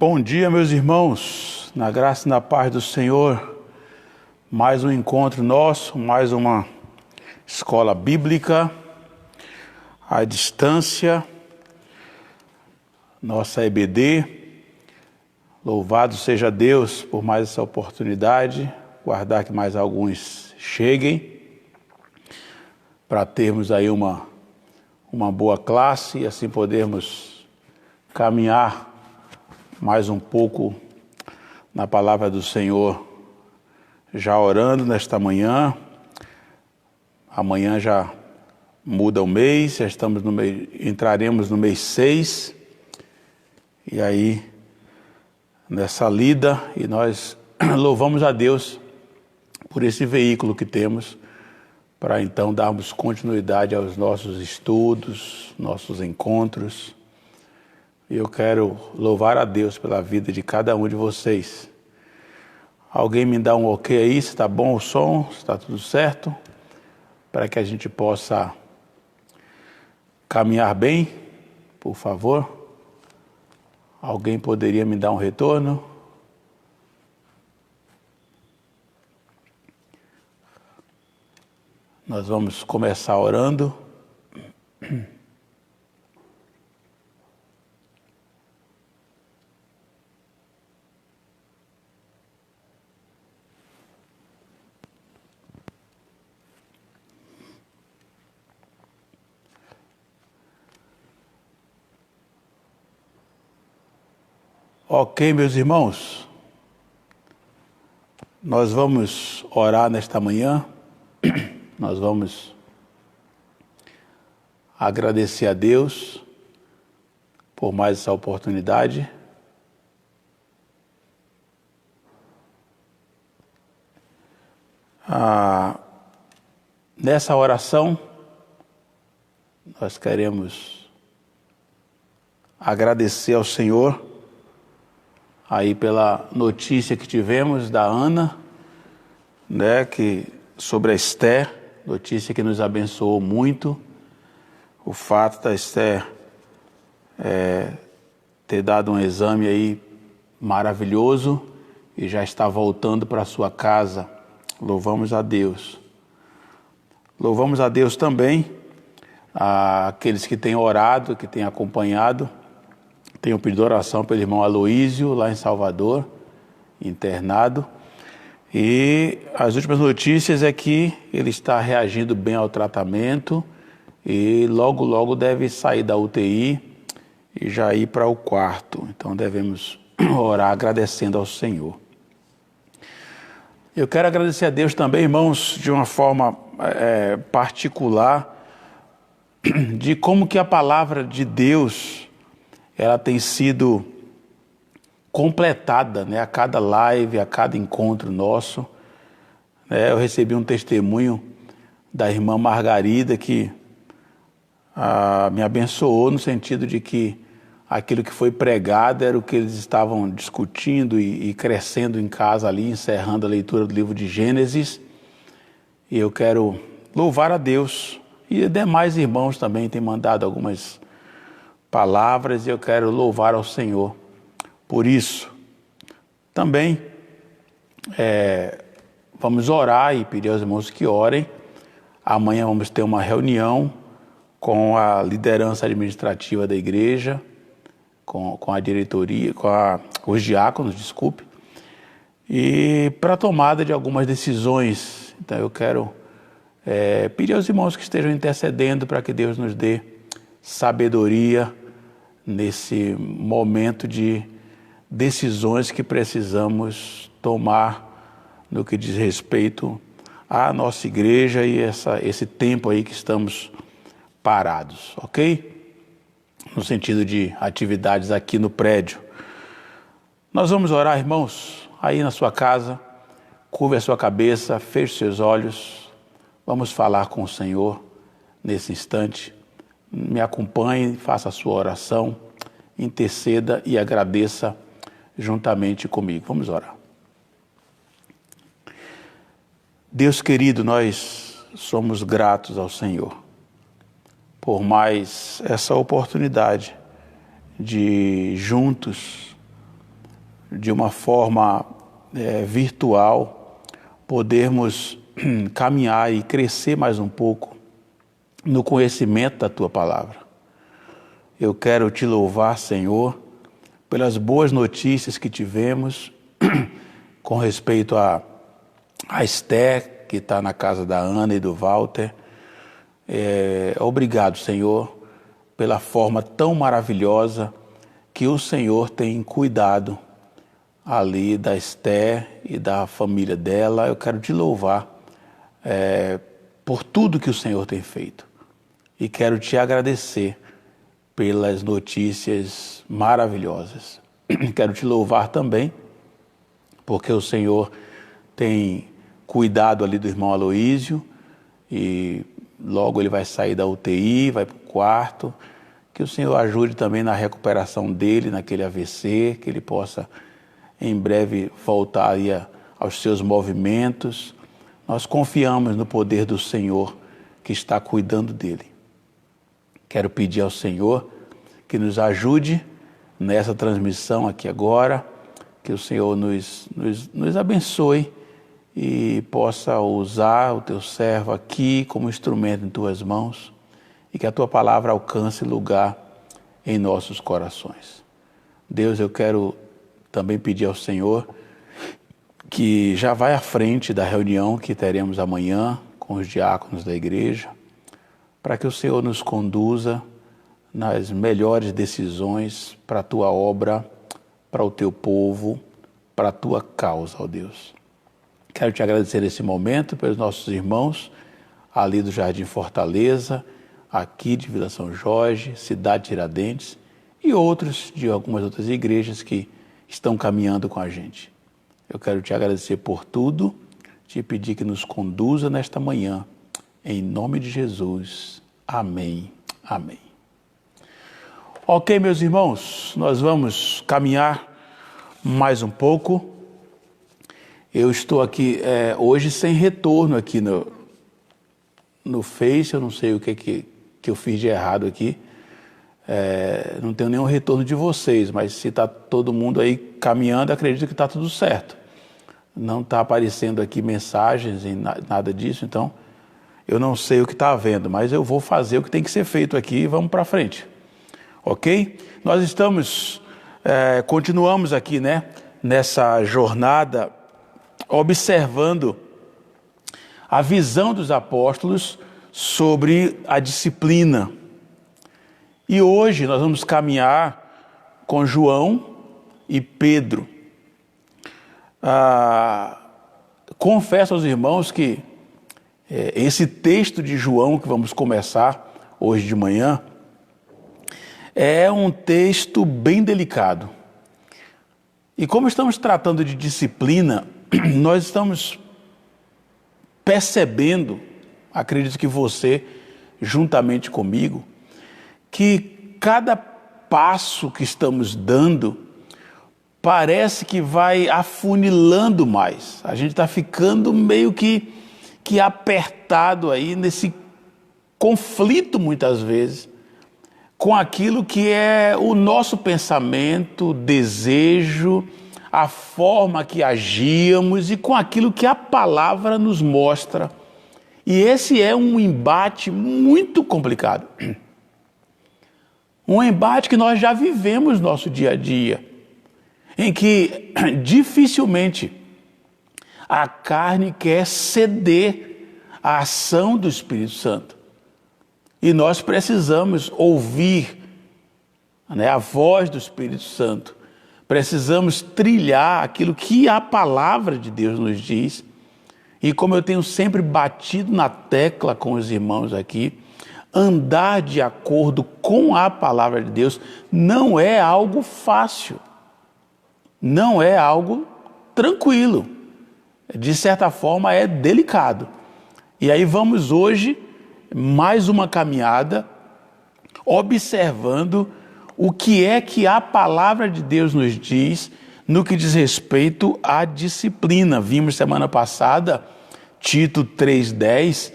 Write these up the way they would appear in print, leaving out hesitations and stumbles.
Bom dia, meus irmãos, na graça e na paz do Senhor. Mais um encontro nosso, mais uma escola bíblica à distância, nossa EBD. Louvado seja Deus por mais essa oportunidade, guardar que mais alguns cheguem, para termos aí uma boa classe e assim podermos caminhar mais um pouco na palavra do Senhor, já orando nesta manhã. Amanhã já muda o mês, já estamos no mês, entraremos no mês 6, e aí nessa lida, e nós louvamos a Deus por esse veículo que temos, para então darmos continuidade aos nossos estudos, nossos encontros. E eu quero louvar a Deus pela vida de cada um de vocês. Alguém me dá um ok aí, se está bom o som, se está tudo certo, para que a gente possa caminhar bem, por favor. Alguém poderia me dar um retorno? Nós vamos começar orando. Ok, meus irmãos, nós vamos orar nesta manhã, nós vamos agradecer a Deus por mais essa oportunidade. Nessa oração, nós queremos agradecer ao Senhor aí pela notícia que tivemos da Ana, né, sobre a Esther, notícia que nos abençoou muito. O fato da Esther ter dado um exame aí maravilhoso e já está voltando para sua casa. Louvamos a Deus. Louvamos a Deus também àqueles que têm orado, que têm acompanhado. Tenho pedido oração pelo irmão Aloísio, lá em Salvador, internado. E as últimas notícias é que ele está reagindo bem ao tratamento e logo, logo deve sair da UTI e já ir para o quarto. Então devemos orar agradecendo ao Senhor. Eu quero agradecer a Deus também, irmãos, de uma forma particular, de como que a palavra de Deus ela tem sido completada, né, a cada live, a cada encontro nosso. Eu recebi um testemunho da irmã Margarida que me abençoou no sentido de que aquilo que foi pregado era o que eles estavam discutindo e crescendo em casa ali, encerrando a leitura do livro de Gênesis. E eu quero louvar a Deus. E demais irmãos também têm mandado algumas palavras e eu quero louvar ao Senhor por isso. Também vamos orar e pedir aos irmãos que orem. Amanhã vamos ter uma reunião com a liderança administrativa da igreja, com a diretoria, os diáconos, desculpe, e para a tomada de algumas decisões. Então eu quero pedir aos irmãos que estejam intercedendo para que Deus nos dê sabedoria nesse momento de decisões que precisamos tomar no que diz respeito à nossa igreja e esse tempo aí que estamos parados, ok? No sentido de atividades aqui no prédio. Nós vamos orar, irmãos, aí na sua casa, curve a sua cabeça, feche seus olhos, vamos falar com o Senhor nesse instante. Me acompanhe, faça a sua oração, interceda e agradeça juntamente comigo. Vamos orar. Deus querido, nós somos gratos ao Senhor por mais essa oportunidade de juntos de uma forma virtual, podermos caminhar e crescer mais um pouco no conhecimento da Tua palavra. Eu quero Te louvar, Senhor, pelas boas notícias que tivemos com respeito a Esther, que está na casa da Ana e do Walter. Obrigado, Senhor, pela forma tão maravilhosa que o Senhor tem cuidado ali da Esther e da família dela. Eu quero Te louvar por tudo que o Senhor tem feito. E quero Te agradecer pelas notícias maravilhosas. Quero Te louvar também, porque o Senhor tem cuidado ali do irmão Aloísio, e logo ele vai sair da UTI, vai para o quarto. Que o Senhor ajude também na recuperação dele, naquele AVC, que ele possa em breve voltar aí aos seus movimentos. Nós confiamos no poder do Senhor que está cuidando dele. Quero pedir ao Senhor que nos ajude nessa transmissão aqui agora, que o Senhor nos abençoe e possa usar o Teu servo aqui como instrumento em Tuas mãos e que a Tua palavra alcance lugar em nossos corações. Deus, eu quero também pedir ao Senhor que já vai à frente da reunião que teremos amanhã com os diáconos da igreja, para que o Senhor nos conduza nas melhores decisões para a Tua obra, para o Teu povo, para a Tua causa, ó Deus. Quero Te agradecer nesse momento pelos nossos irmãos ali do Jardim Fortaleza, aqui de Vila São Jorge, Cidade Tiradentes e outros de algumas outras igrejas que estão caminhando com a gente. Eu quero Te agradecer por tudo, Te pedir que nos conduza nesta manhã, em nome de Jesus. Amém. Amém. Ok, meus irmãos, nós vamos caminhar mais um pouco. Eu estou aqui hoje sem retorno aqui no Face, eu não sei o que eu fiz de errado aqui. Não tenho nenhum retorno de vocês, mas se está todo mundo aí caminhando, acredito que está tudo certo. Não está aparecendo aqui mensagens e nada disso, então eu não sei o que está havendo, mas eu vou fazer o que tem que ser feito aqui e vamos para frente. Ok? Nós continuamos aqui, nessa jornada, observando a visão dos apóstolos sobre a disciplina. E hoje nós vamos caminhar com João e Pedro. Confesso aos irmãos que esse texto de João que vamos começar hoje de manhã é um texto bem delicado. E como estamos tratando de disciplina, nós estamos percebendo, acredito que você, juntamente comigo, que cada passo que estamos dando parece que vai afunilando mais. A gente está ficando meio que apertado aí nesse conflito, muitas vezes, com aquilo que é o nosso pensamento, desejo, a forma que agíamos e com aquilo que a palavra nos mostra. E esse é um embate muito complicado. Um embate que nós já vivemos no nosso dia a dia, em que dificilmente a carne quer ceder à ação do Espírito Santo. E nós precisamos ouvir a voz do Espírito Santo. Precisamos trilhar aquilo que a palavra de Deus nos diz. E como eu tenho sempre batido na tecla com os irmãos aqui, andar de acordo com a palavra de Deus não é algo fácil. Não é algo tranquilo. De certa forma é delicado. E aí vamos hoje mais uma caminhada observando o que é que a palavra de Deus nos diz no que diz respeito à disciplina. Vimos semana passada Tito 3:10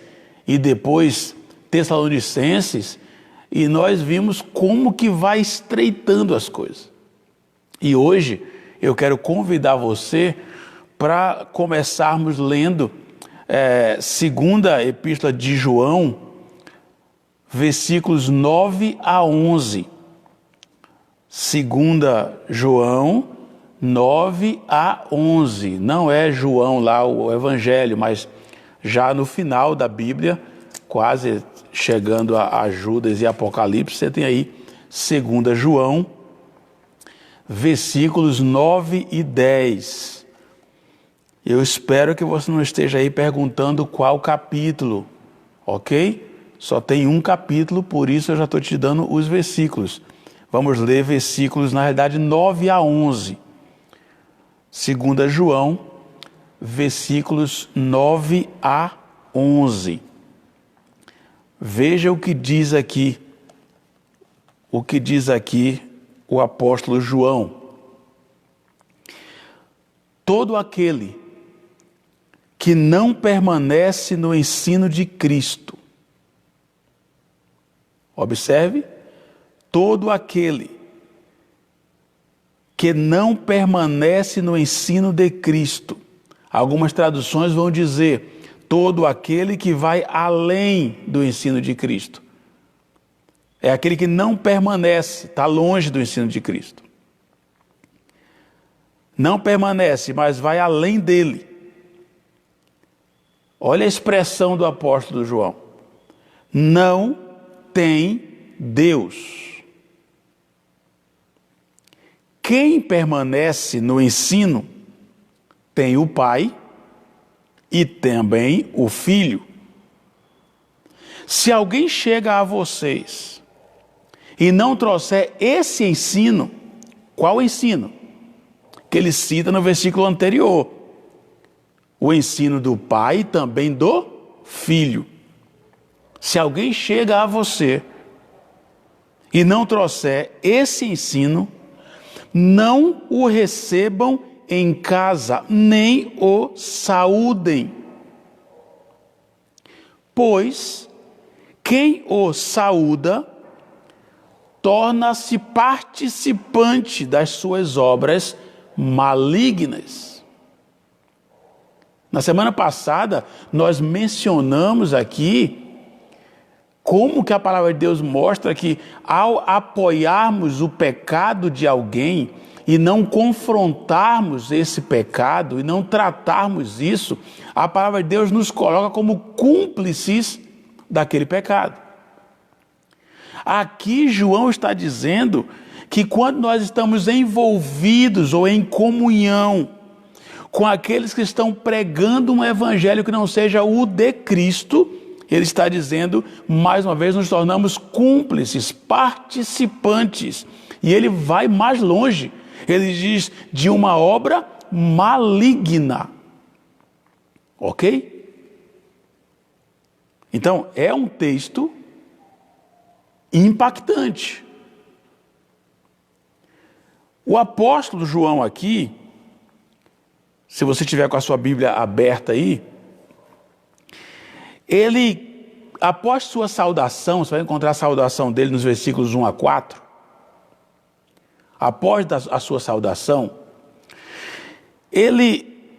e depois Tessalonicenses, e nós vimos como que vai estreitando as coisas. E hoje eu quero convidar você para começarmos lendo segunda epístola de João, versículos 9 a 11. Segunda João 9 a 11. Não é João lá o evangelho, mas já no final da Bíblia, quase chegando a Judas e Apocalipse, você tem aí segunda João, versículos 9 e 10. Eu espero que você não esteja aí perguntando qual capítulo, ok? Só tem um capítulo, por isso eu já estou te dando os versículos. Vamos ler versículos, na realidade, 9 a 11. Segunda João, versículos 9 a 11. Veja o que diz aqui o apóstolo João. Todo aquele que não permanece no ensino de Cristo, observe, todo aquele que não permanece no ensino de Cristo. Algumas traduções vão dizer, todo aquele que vai além do ensino de Cristo. É aquele que não permanece, está longe do ensino de Cristo. Não permanece, mas vai além dele. Olha a expressão do apóstolo João. Não tem Deus. Quem permanece no ensino tem o Pai e também o Filho. Se alguém chega a vocês e não trouxer esse ensino, qual ensino? Que ele cita no versículo anterior. O ensino do Pai e também do Filho. Se alguém chega a você e não trouxer esse ensino, não o recebam em casa, nem o saúdem. Pois quem o saúda torna-se participante das suas obras malignas. Na semana passada, nós mencionamos aqui como que a palavra de Deus mostra que ao apoiarmos o pecado de alguém e não confrontarmos esse pecado e não tratarmos isso, a palavra de Deus nos coloca como cúmplices daquele pecado. Aqui João está dizendo que quando nós estamos envolvidos ou em comunhão com aqueles que estão pregando um evangelho que não seja o de Cristo, ele está dizendo, mais uma vez, nos tornamos cúmplices, participantes. E ele vai mais longe. Ele diz, de uma obra maligna. Ok? Então, é um texto impactante. O apóstolo João aqui, se você tiver com a sua Bíblia aberta aí, ele, após sua saudação, você vai encontrar a saudação dele nos versículos 1 a 4. Após a sua saudação, ele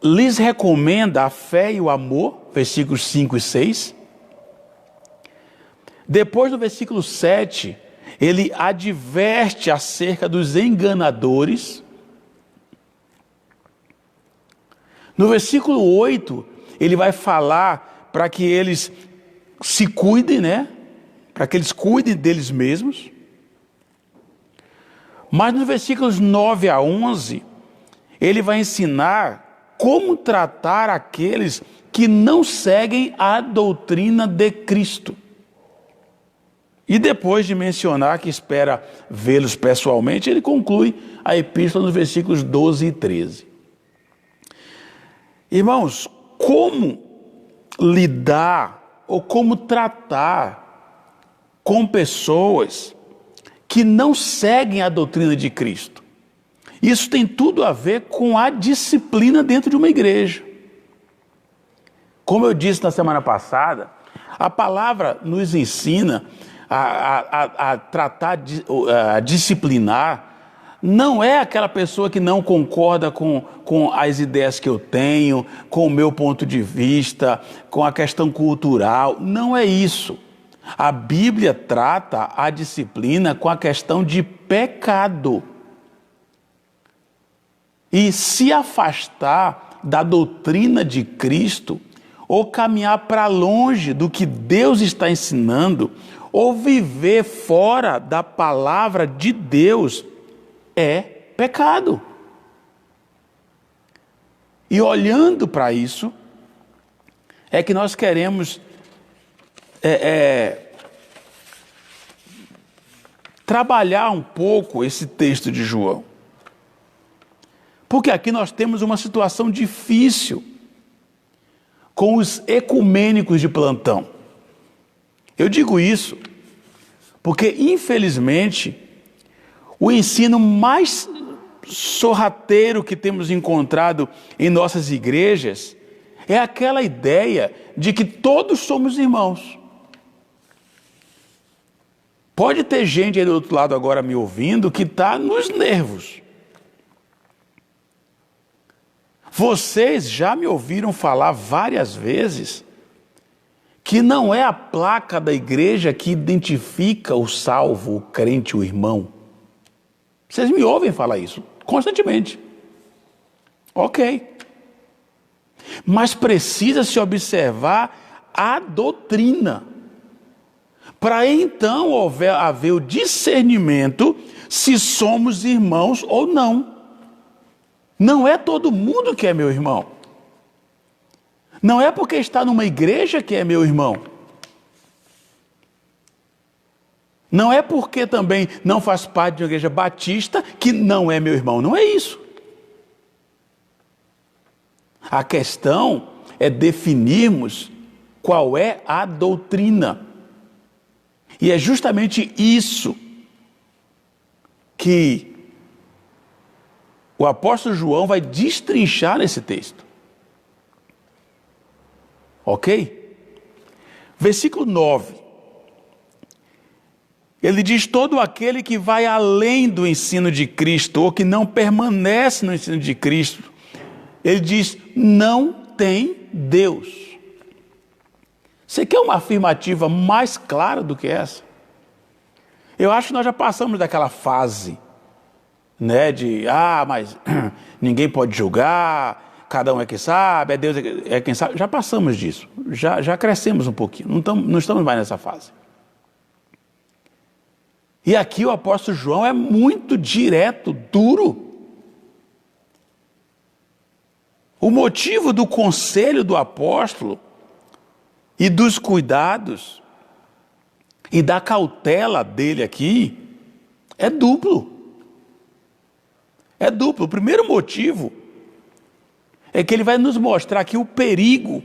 lhes recomenda a fé e o amor, versículos 5 e 6. Depois do versículo 7, ele adverte acerca dos enganadores. No versículo 8, ele vai falar para que eles se cuidem, né? Para que eles cuidem deles mesmos. Mas nos versículos 9 a 11, ele vai ensinar como tratar aqueles que não seguem a doutrina de Cristo. E depois de mencionar que espera vê-los pessoalmente, ele conclui a epístola nos versículos 12 e 13. Irmãos, como lidar ou como tratar com pessoas que não seguem a doutrina de Cristo? Isso tem tudo a ver com a disciplina dentro de uma igreja. Como eu disse na semana passada, a palavra nos ensina a tratar, a disciplinar, não é aquela pessoa que não concorda com as ideias que eu tenho, com o meu ponto de vista, com a questão cultural. Não é isso. A Bíblia trata a disciplina com a questão de pecado. E se afastar da doutrina de Cristo, ou caminhar para longe do que Deus está ensinando, ou viver fora da palavra de Deus, é pecado. E olhando para isso, é que nós queremos trabalhar um pouco esse texto de João. Porque aqui nós temos uma situação difícil com os ecumênicos de plantão. Eu digo isso porque, infelizmente, o ensino mais sorrateiro que temos encontrado em nossas igrejas é aquela ideia de que todos somos irmãos. Pode ter gente aí do outro lado agora me ouvindo que está nos nervos. Vocês já me ouviram falar várias vezes que não é a placa da igreja que identifica o salvo, o crente, o irmão. Vocês me ouvem falar isso constantemente. Ok. Mas precisa se observar a doutrina, para então haver o discernimento se somos irmãos ou não. Não é todo mundo que é meu irmão. Não é porque está numa igreja que é meu irmão. Não é porque também não faz parte de uma igreja batista que não é meu irmão. Não é isso. A questão é definirmos qual é a doutrina. E é justamente isso que o apóstolo João vai destrinchar nesse texto. Ok? Versículo 9. Ele diz: todo aquele que vai além do ensino de Cristo, ou que não permanece no ensino de Cristo, ele diz, não tem Deus. Você quer uma afirmativa mais clara do que essa? Eu acho que nós já passamos daquela fase, né, de, mas ninguém pode julgar, cada um é quem sabe, é Deus é quem sabe. Já passamos disso, já crescemos um pouquinho, não estamos mais nessa fase. E aqui o apóstolo João é muito direto, duro. O motivo do conselho do apóstolo e dos cuidados e da cautela dele aqui é duplo. É duplo. O primeiro motivo é que ele vai nos mostrar aqui o perigo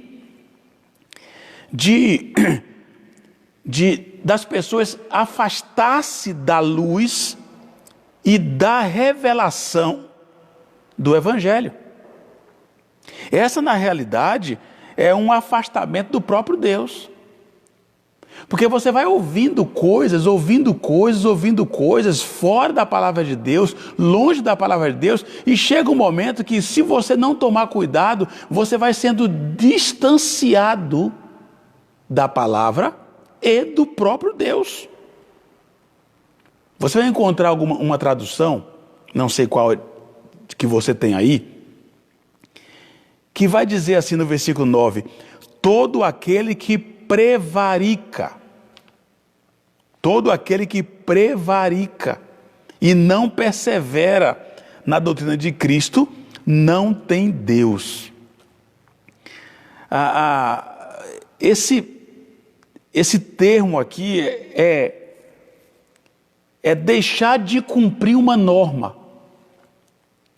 das pessoas afastar-se da luz e da revelação do Evangelho. Essa, na realidade, é um afastamento do próprio Deus. Porque você vai ouvindo coisas fora da palavra de Deus, longe da palavra de Deus, e chega um momento que, se você não tomar cuidado, você vai sendo distanciado da palavra e do próprio Deus. Você vai encontrar uma tradução, não sei qual que você tem aí, que vai dizer assim no versículo 9, todo aquele que prevarica e não persevera na doutrina de Cristo, não tem Deus. Esse termo aqui é deixar de cumprir uma norma.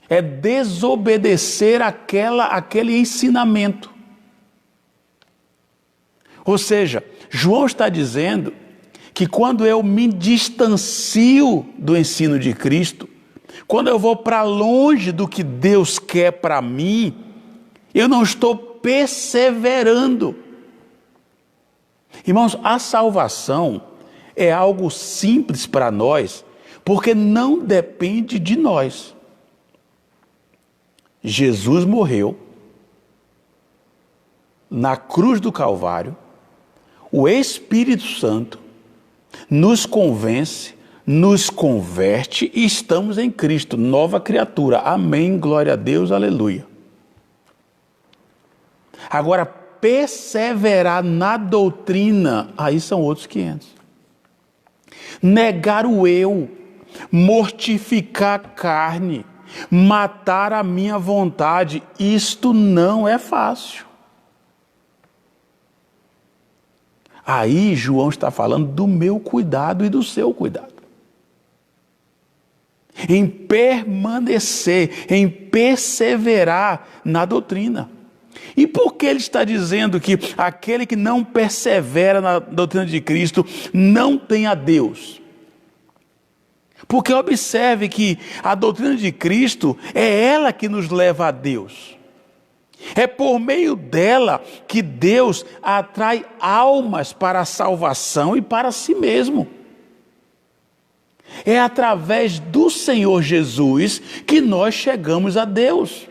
É desobedecer aquele ensinamento. Ou seja, João está dizendo que quando eu me distancio do ensino de Cristo, quando eu vou para longe do que Deus quer para mim, eu não estou perseverando. Irmãos, a salvação é algo simples para nós, porque não depende de nós. Jesus morreu na cruz do Calvário, o Espírito Santo nos convence, nos converte e estamos em Cristo, nova criatura. Amém, glória a Deus, aleluia. Agora, perseverar na doutrina, aí são outros 500. Negar o eu, mortificar a carne, matar a minha vontade, isto não é fácil. Aí João está falando do meu cuidado e do seu cuidado. Em permanecer, em perseverar na doutrina. E por que ele está dizendo que aquele que não persevera na doutrina de Cristo não tem a Deus? Porque observe que a doutrina de Cristo é ela que nos leva a Deus. É por meio dela que Deus atrai almas para a salvação e para si mesmo. É através do Senhor Jesus que nós chegamos a Deus.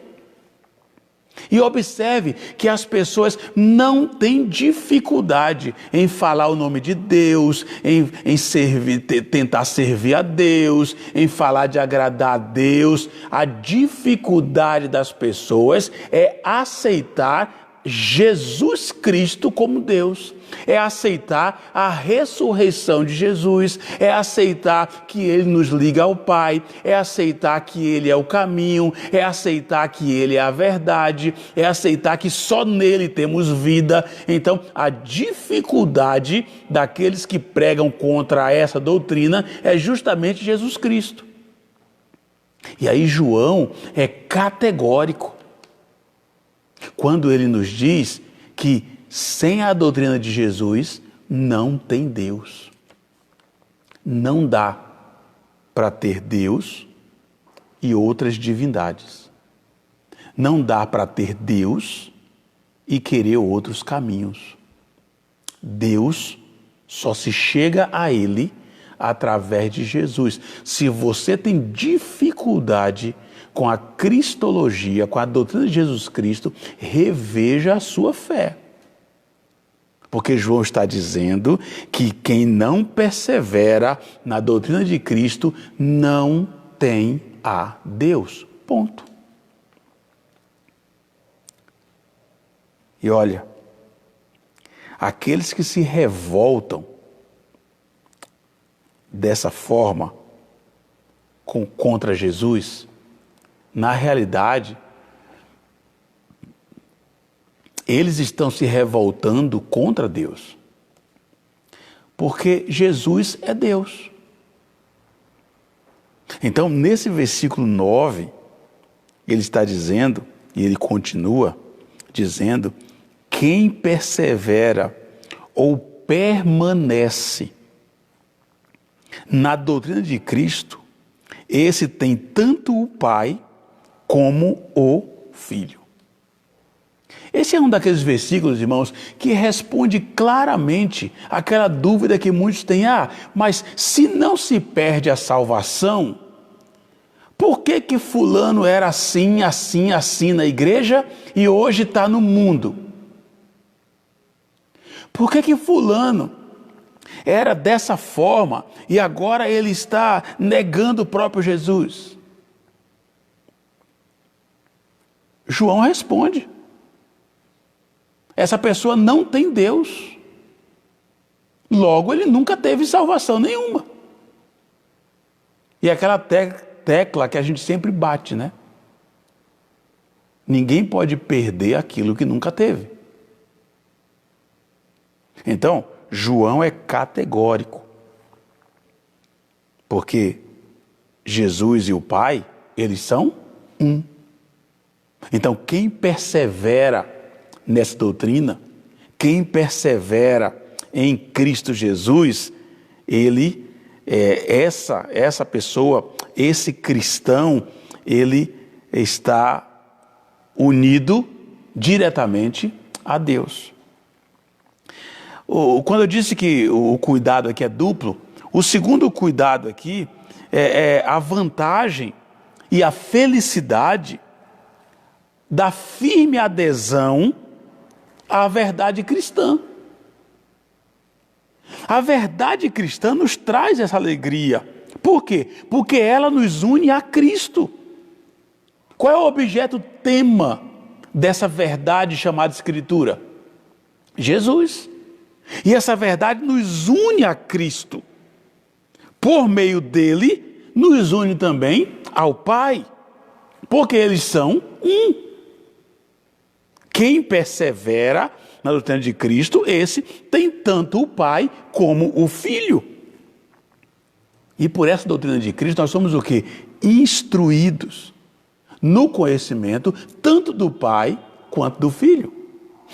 E observe que as pessoas não têm dificuldade em falar o nome de Deus, em servir, tentar servir a Deus, em falar de agradar a Deus. A dificuldade das pessoas é aceitar Jesus Cristo como Deus, é aceitar a ressurreição de Jesus, é aceitar que Ele nos liga ao Pai, é aceitar que Ele é o caminho, é aceitar que Ele é a verdade, é aceitar que só nele temos vida. Então, a dificuldade daqueles que pregam contra essa doutrina é justamente Jesus Cristo. E aí João é categórico quando ele nos diz que sem a doutrina de Jesus não tem Deus. Não dá para ter Deus e outras divindades. Não dá para ter Deus e querer outros caminhos. Deus só se chega a Ele através de Jesus. Se você tem dificuldade com a cristologia, com a doutrina de Jesus Cristo, reveja a sua fé. Porque João está dizendo que quem não persevera na doutrina de Cristo não tem a Deus. Ponto. E olha, aqueles que se revoltam dessa forma contra Jesus, na realidade, eles estão se revoltando contra Deus. Porque Jesus é Deus. Então, nesse versículo 9, ele está dizendo, e ele continua dizendo, quem persevera ou permanece na doutrina de Cristo, esse tem tanto o Pai como o Filho. Esse é um daqueles versículos, irmãos, que responde claramente aquela dúvida que muitos têm. Mas se não se perde a salvação, por que fulano era assim, assim, assim na igreja e hoje está no mundo? Por que fulano era dessa forma e agora ele está negando o próprio Jesus? João responde. Essa pessoa não tem Deus. Logo, ele nunca teve salvação nenhuma. E aquela tecla que a gente sempre bate, né? Ninguém pode perder aquilo que nunca teve. Então, João é categórico. Porque Jesus e o Pai, eles são um. Então, quem persevera nessa doutrina, quem persevera em Cristo Jesus, ele, essa pessoa, esse cristão, ele está unido diretamente a Deus. Quando eu disse que o cuidado aqui é duplo, o segundo cuidado aqui a vantagem e a felicidade da firme adesão à verdade cristã. A verdade cristã nos traz essa alegria. Por quê? Porque ela nos une a Cristo. Qual é o objeto tema dessa verdade chamada Escritura? Jesus. E essa verdade nos une a Cristo. Por meio dele, nos une também ao Pai. Porque eles são um. Quem persevera na doutrina de Cristo, esse tem tanto o Pai como o Filho. E por essa doutrina de Cristo, nós somos o quê? Instruídos no conhecimento, tanto do Pai quanto do Filho.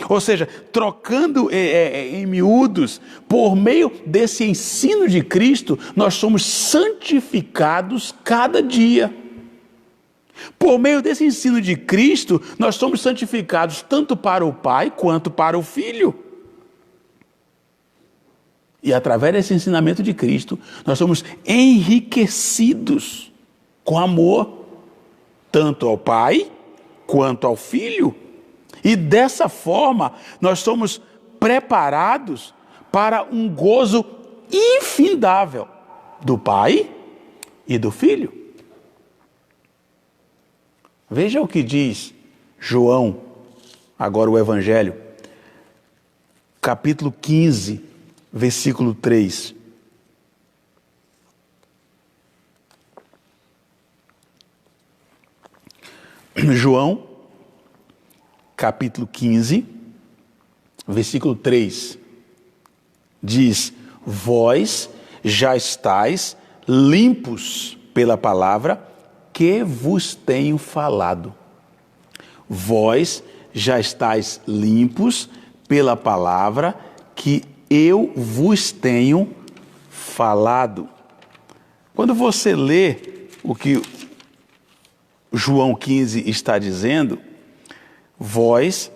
Ou seja, trocando em miúdos, por meio desse ensino de Cristo, nós somos santificados cada dia. Por meio desse ensino de Cristo, nós somos santificados tanto para o Pai quanto para o Filho. E através desse ensinamento de Cristo, nós somos enriquecidos com amor, tanto ao Pai quanto ao Filho. E dessa forma, nós somos preparados para um gozo infindável do Pai e do Filho. Veja o que diz João, agora o Evangelho, capítulo 15, versículo 3. João, capítulo 15, versículo 3, diz: vós já estáis limpos pela palavra que vos tenho falado. Vós já estáis limpos pela palavra que eu vos tenho falado. Quando você lê o que João 15 está dizendo, vós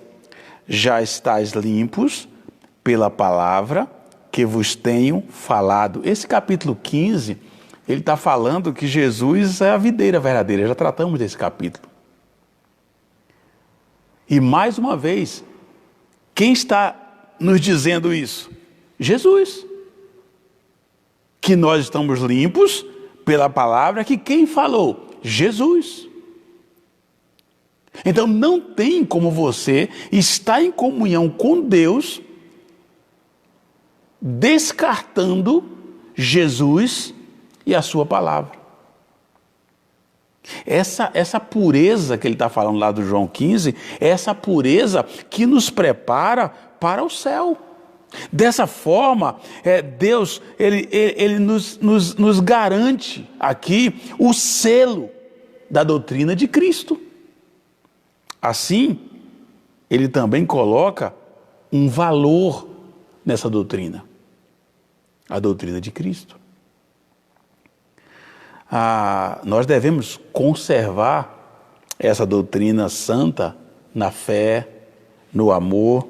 já estáis limpos pela palavra que vos tenho falado. Esse capítulo 15, ele está falando que Jesus é a videira verdadeira. Já tratamos desse capítulo. E mais uma vez, quem está nos dizendo isso? Jesus. Que nós estamos limpos pela palavra que quem falou? Jesus. Então não tem como você estar em comunhão com Deus descartando Jesus e a sua palavra. Essa pureza que ele está falando lá do João 15, é essa pureza que nos prepara para o céu. Dessa forma, Deus ele nos garante aqui o selo da doutrina de Cristo. Assim, ele também coloca um valor nessa doutrina, a doutrina de Cristo. Nós devemos conservar essa doutrina santa na fé, no amor,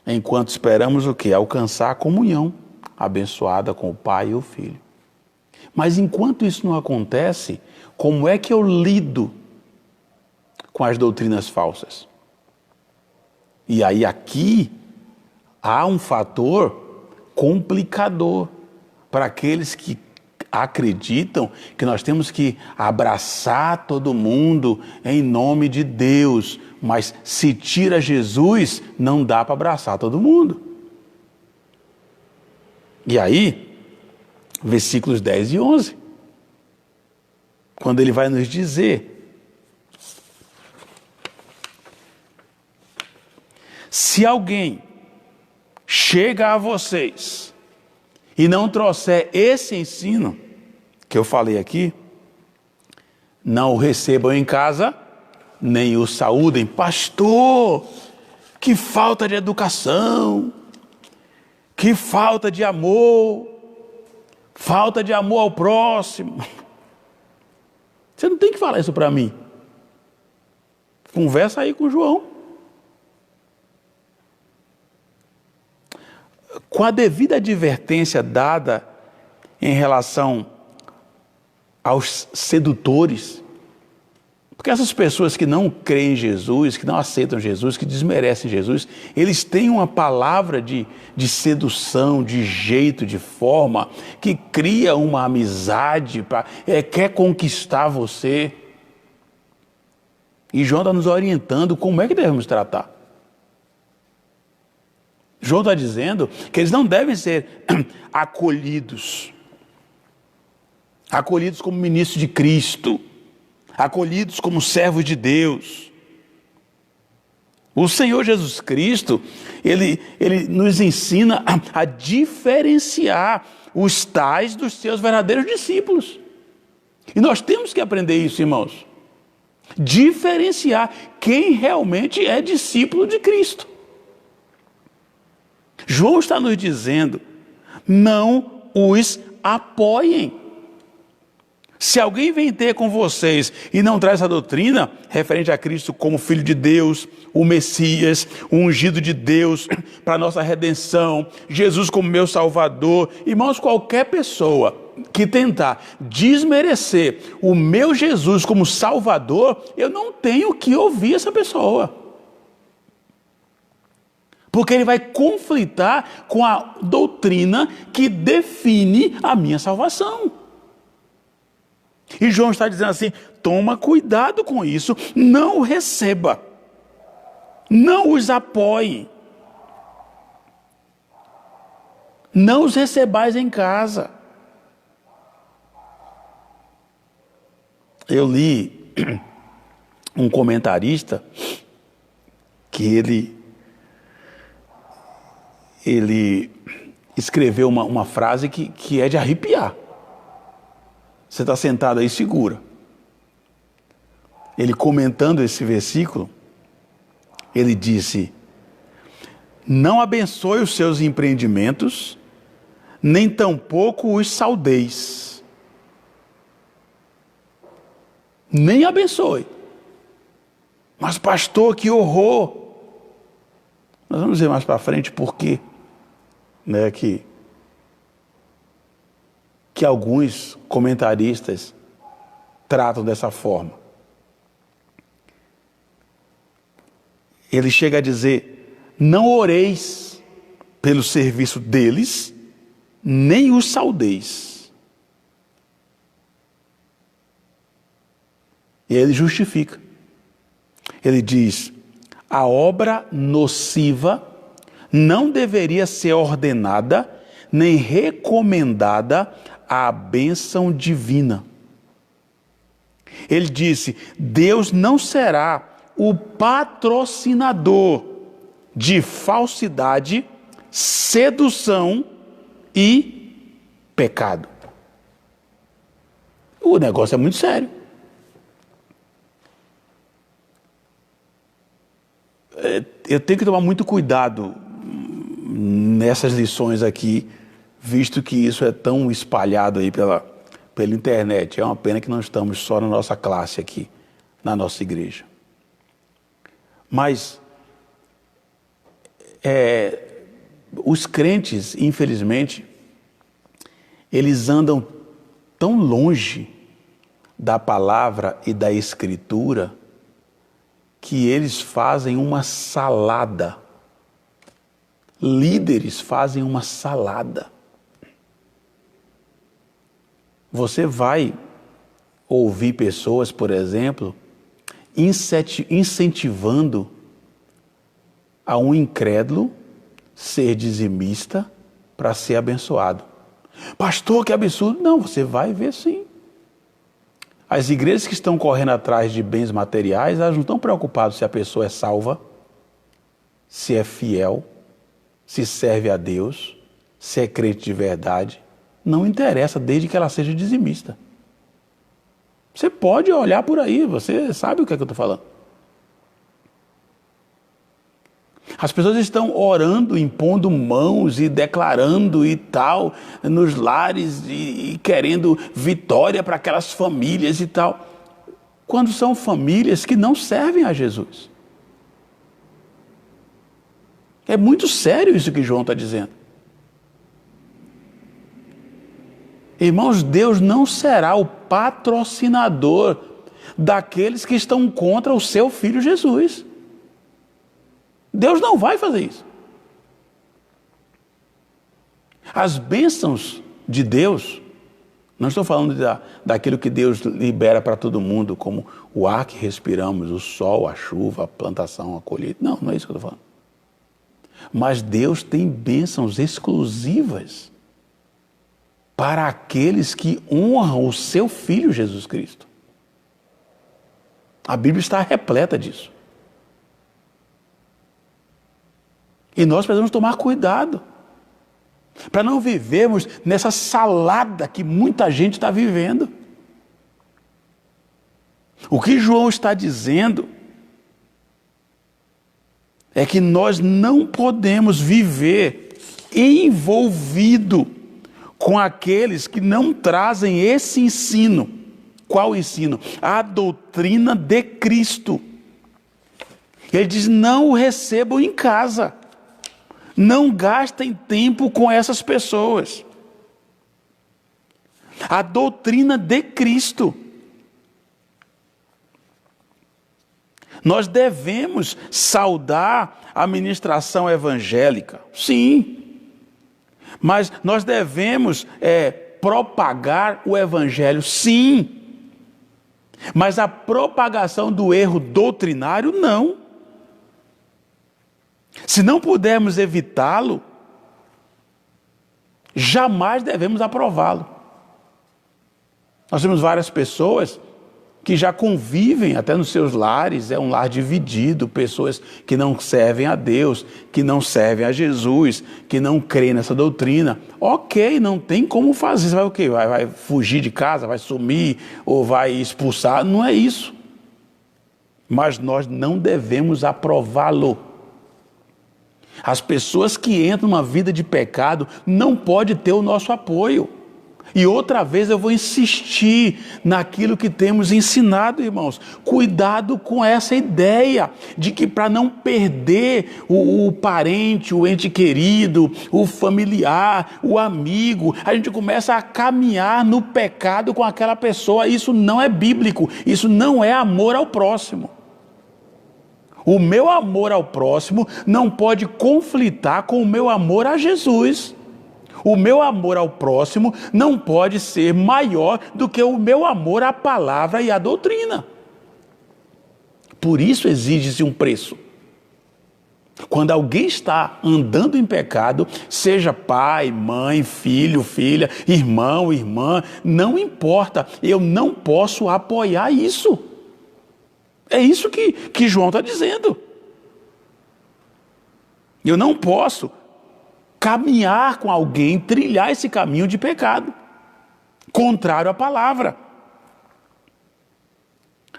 enquanto esperamos o quê? Alcançar a comunhão abençoada com o Pai e o Filho. Mas enquanto isso não acontece, como é que eu lido com as doutrinas falsas? E aí aqui há um fator complicador para aqueles que acreditam que nós temos que abraçar todo mundo em nome de Deus, mas se tira Jesus, não dá para abraçar todo mundo. E aí, versículos 10 e 11, quando ele vai nos dizer: se alguém chega a vocês e não trouxer esse ensino que eu falei aqui, não o recebam em casa, nem o saúdem. Pastor, que falta de educação, que falta de amor ao próximo. Você não tem que falar isso para mim. Conversa aí com o João. Com a devida advertência dada em relação aos sedutores. Porque essas pessoas que não creem em Jesus, que não aceitam Jesus, que desmerecem Jesus, eles têm uma palavra de sedução, de jeito, de forma, que cria uma amizade, quer conquistar você. E João está nos orientando como é que devemos tratar. João está dizendo que eles não devem ser acolhidos como ministros de Cristo, acolhidos como servos de Deus. O Senhor Jesus Cristo, Ele nos ensina a diferenciar os tais dos seus verdadeiros discípulos. E nós temos que aprender isso, irmãos. Diferenciar quem realmente é discípulo de Cristo. João está nos dizendo, não os apoiem. Se alguém vem ter com vocês e não traz a doutrina referente a Cristo como Filho de Deus, o Messias, o ungido de Deus para a nossa redenção, Jesus como meu Salvador, irmãos, qualquer pessoa que tentar desmerecer o meu Jesus como Salvador, eu não tenho que ouvir essa pessoa. Porque ele vai conflitar com a doutrina que define a minha salvação. E João está dizendo assim, toma cuidado com isso, não o receba, não os apoie, não os recebais em casa. Eu li um comentarista que ele escreveu uma frase que é de arrepiar. Você está sentado aí, segura. Ele comentando esse versículo, ele disse, não abençoe os seus empreendimentos, nem tampouco os saudeis. Nem abençoe. Mas pastor, que horror. Nós vamos ver mais para frente por quê, né, que alguns comentaristas tratam dessa forma. Ele chega a dizer, não oreis pelo serviço deles, nem os saudeis. E aí ele justifica. Ele diz, a obra nociva não deveria ser ordenada, nem recomendada à bênção divina. Ele disse, Deus não será o patrocinador de falsidade, sedução e pecado. O negócio é muito sério. Eu tenho que tomar muito cuidado nessas lições aqui, visto que isso é tão espalhado aí pela internet. É uma pena que não estamos só na nossa classe aqui, na nossa igreja. Mas os crentes, infelizmente, eles andam tão longe da palavra e da escritura que eles fazem uma salada. Líderes fazem uma salada. Você vai ouvir pessoas, por exemplo, incentivando a um incrédulo ser dizimista para ser abençoado. Pastor, que absurdo. Não, você vai ver sim. As igrejas que estão correndo atrás de bens materiais, elas não estão preocupadas se a pessoa é salva, se é fiel, se serve a Deus, se é crente de verdade. Não interessa, desde que ela seja dizimista. Você pode olhar por aí, você sabe o que é que eu estou falando. As pessoas estão orando, impondo mãos e declarando e tal, nos lares e querendo vitória para aquelas famílias e tal, quando são famílias que não servem a Jesus. É muito sério isso que João está dizendo. Irmãos, Deus não será o patrocinador daqueles que estão contra o seu Filho Jesus. Deus não vai fazer isso. As bênçãos de Deus, não estou falando daquilo que Deus libera para todo mundo, como o ar que respiramos, o sol, a chuva, a plantação, a colheita. Não, não é isso que eu estou falando. Mas Deus tem bênçãos exclusivas para aqueles que honram o seu Filho Jesus Cristo. A Bíblia está repleta disso. E nós precisamos tomar cuidado para não vivermos nessa salada que muita gente está vivendo. O que João está dizendo é que nós não podemos viver envolvido com aqueles que não trazem esse ensino. Qual ensino? A doutrina de Cristo. Ele diz: não o recebam em casa. Não gastem tempo com essas pessoas. A doutrina de Cristo. Nós devemos saudar a ministração evangélica, sim. Mas nós devemos propagar o evangelho, sim. Mas a propagação do erro doutrinário, não. Se não pudermos evitá-lo, jamais devemos aprová-lo. Nós temos várias pessoas que já convivem até nos seus lares, é um lar dividido, pessoas que não servem a Deus, que não servem a Jesus, que não creem nessa doutrina. Ok, não tem como fazer. Você vai o quê? Vai fugir de casa, vai sumir ou vai expulsar? Não é isso. Mas nós não devemos aprová-lo. As pessoas que entram numa vida de pecado não podem ter o nosso apoio. E outra vez eu vou insistir naquilo que temos ensinado, irmãos. Cuidado com essa ideia de que para não perder o parente, o ente querido, o familiar, o amigo, a gente começa a caminhar no pecado com aquela pessoa. Isso não é bíblico, isso não é amor ao próximo. O meu amor ao próximo não pode conflitar com o meu amor a Jesus. O meu amor ao próximo não pode ser maior do que o meu amor à palavra e à doutrina. Por isso exige-se um preço. Quando alguém está andando em pecado, seja pai, mãe, filho, filha, irmão, irmã, não importa, eu não posso apoiar isso. É isso que João está dizendo. Eu não posso caminhar com alguém, trilhar esse caminho de pecado, contrário à palavra.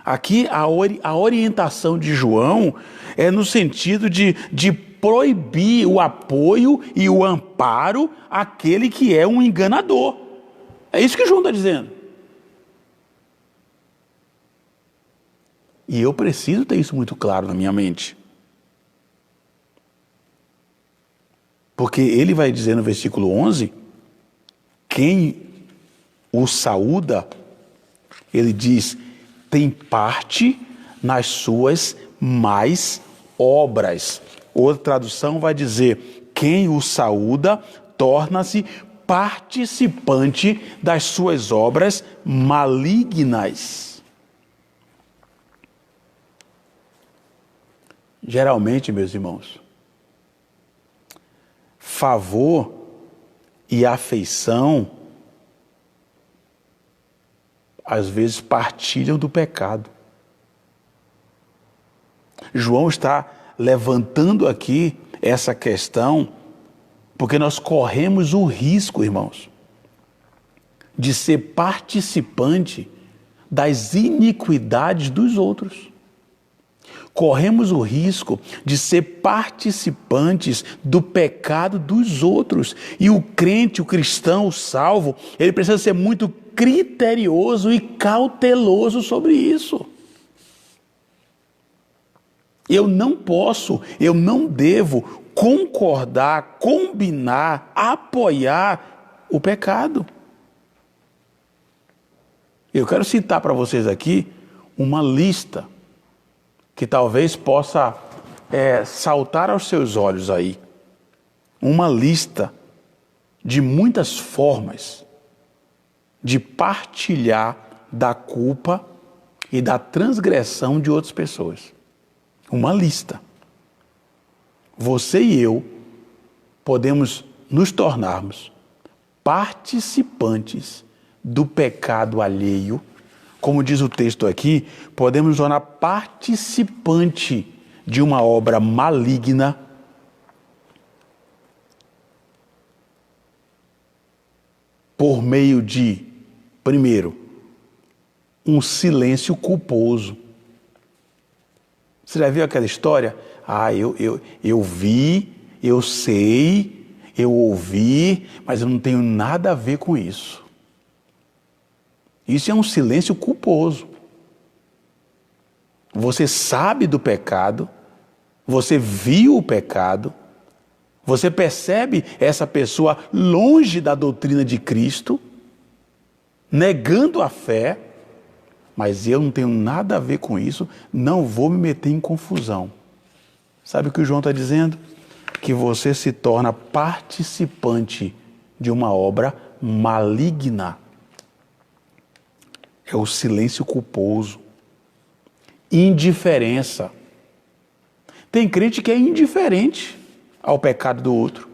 Aqui a orientação de João é no sentido de proibir o apoio e o amparo àquele que é um enganador. É isso que João está dizendo. E eu preciso ter isso muito claro na minha mente. Porque ele vai dizer no versículo 11, quem o saúda, ele diz, tem parte nas suas más obras. Outra tradução vai dizer, quem o saúda torna-se participante das suas obras malignas. Geralmente, meus irmãos, favor e afeição às vezes partilham do pecado. João está levantando aqui essa questão porque nós corremos o risco, irmãos, de ser participante das iniquidades dos outros. Corremos o risco de ser participantes do pecado dos outros. E o crente, o cristão, o salvo, ele precisa ser muito criterioso e cauteloso sobre isso. Eu não posso, eu não devo concordar, combinar, apoiar o pecado. Eu quero citar para vocês aqui uma lista que talvez possa saltar aos seus olhos aí. Uma lista de muitas formas de partilhar da culpa e da transgressão de outras pessoas. Uma lista. Você e eu podemos nos tornarmos participantes do pecado alheio. Como diz o texto aqui, podemos nos tornar participante de uma obra maligna, por meio de, primeiro, um silêncio culposo. Você já viu aquela história? Eu vi, eu sei, eu ouvi, mas eu não tenho nada a ver com isso. Isso é um silêncio culposo. Você sabe do pecado, você viu o pecado, você percebe essa pessoa longe da doutrina de Cristo, negando a fé, mas eu não tenho nada a ver com isso, não vou me meter em confusão. Sabe o que o João está dizendo? Que você se torna participante de uma obra maligna. É o silêncio culposo. Indiferença. Tem crente que é indiferente ao pecado do outro.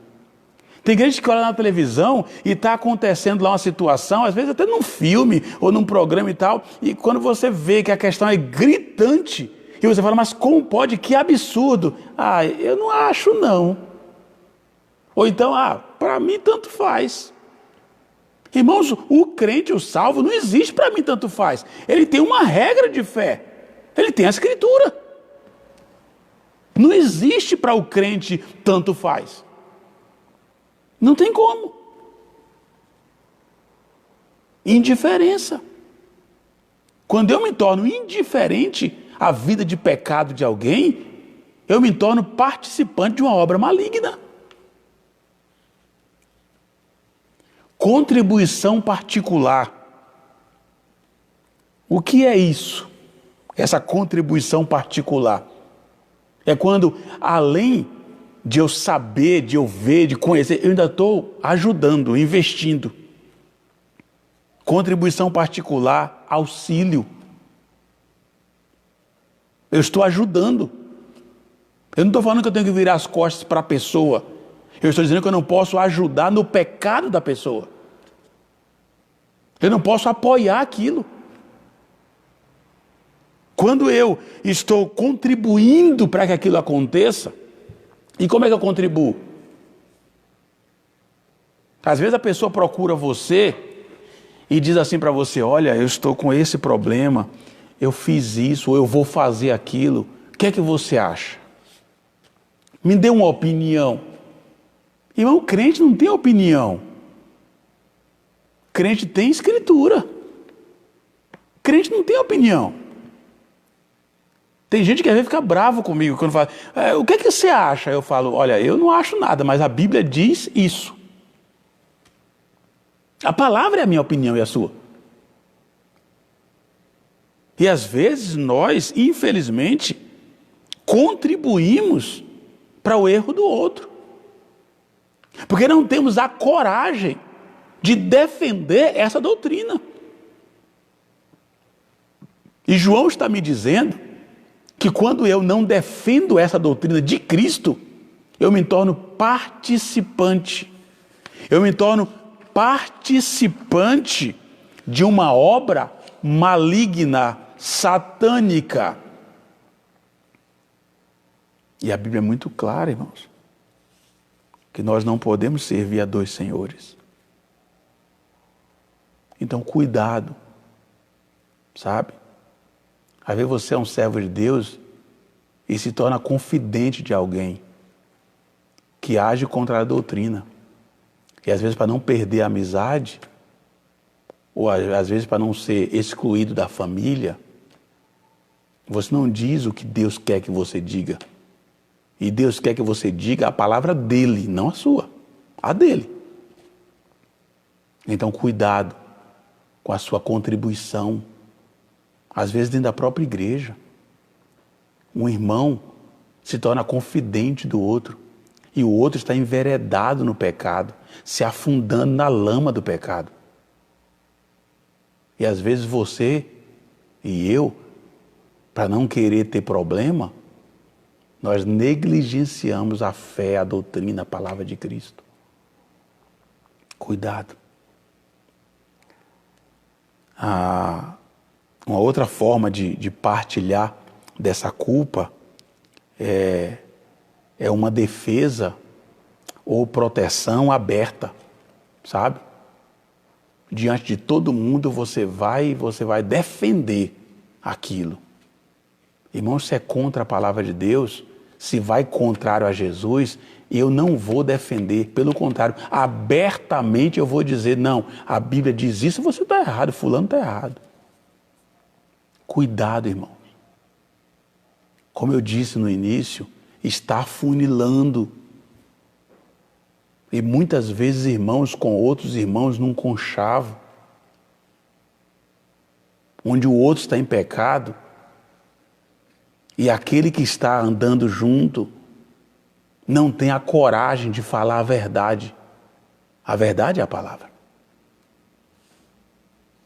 Tem gente que olha na televisão e está acontecendo lá uma situação, às vezes até num filme ou num programa e tal, e quando você vê que a questão é gritante, e você fala, mas como pode? Que absurdo. Eu não acho não. Ou então, para mim tanto faz. Irmãos, o crente, o salvo, não existe para mim tanto faz. Ele tem uma regra de fé. Ele tem a Escritura. Não existe para o crente tanto faz. Não tem como. Indiferença. Quando eu me torno indiferente à vida de pecado de alguém, eu me torno participante de uma obra maligna. Contribuição particular. O que é isso? Essa contribuição particular. É quando, além de eu saber, de eu ver, de conhecer, eu ainda estou ajudando, investindo. Contribuição particular, auxílio. Eu estou ajudando. Eu não estou falando que eu tenho que virar as costas para a pessoa. Eu estou dizendo que eu não posso ajudar no pecado da pessoa. Eu não posso apoiar aquilo. Quando eu estou contribuindo para que aquilo aconteça, e como é que eu contribuo? Às vezes a pessoa procura você e diz assim para você, olha, eu estou com esse problema, eu fiz isso, ou eu vou fazer aquilo, o que é que você acha? Me dê uma opinião. Irmão, o crente não tem opinião. Crente tem Escritura. Crente não tem opinião. Tem gente que às vezes fica bravo comigo quando fala, o que é que você acha? Eu falo, olha, eu não acho nada, mas a Bíblia diz isso. A palavra é a minha opinião e a sua. E às vezes nós, infelizmente, contribuímos para o erro do outro. Porque não temos a coragem de defender essa doutrina. E João está me dizendo que quando eu não defendo essa doutrina de Cristo, eu me torno participante. Eu me torno participante de uma obra maligna, satânica. E a Bíblia é muito clara, irmãos, que nós não podemos servir a dois senhores. Então, cuidado, sabe? Às vezes você é um servo de Deus e se torna confidente de alguém que age contra a doutrina. E às vezes para não perder a amizade, ou às vezes para não ser excluído da família, você não diz o que Deus quer que você diga. E Deus quer que você diga a palavra dele, não a sua, a dele. Então cuidado com a sua contribuição, às vezes dentro da própria igreja. Um irmão se torna confidente do outro e o outro está enveredado no pecado, se afundando na lama do pecado. E às vezes você e eu, para não querer ter problema, nós negligenciamos a fé, a doutrina, a palavra de Cristo. Cuidado. Uma outra forma de partilhar dessa culpa é uma defesa ou proteção aberta, sabe? Diante de todo mundo você vai defender aquilo. Irmão, se é contra a palavra de Deus, se vai contrário a Jesus, eu não vou defender. Pelo contrário, abertamente eu vou dizer, não, a Bíblia diz isso, você está errado, fulano está errado. Cuidado, irmãos. Como eu disse no início, está afunilando. E muitas vezes irmãos com outros irmãos num conchavo, onde o outro está em pecado, e aquele que está andando junto não tem a coragem de falar a verdade. A verdade é a palavra.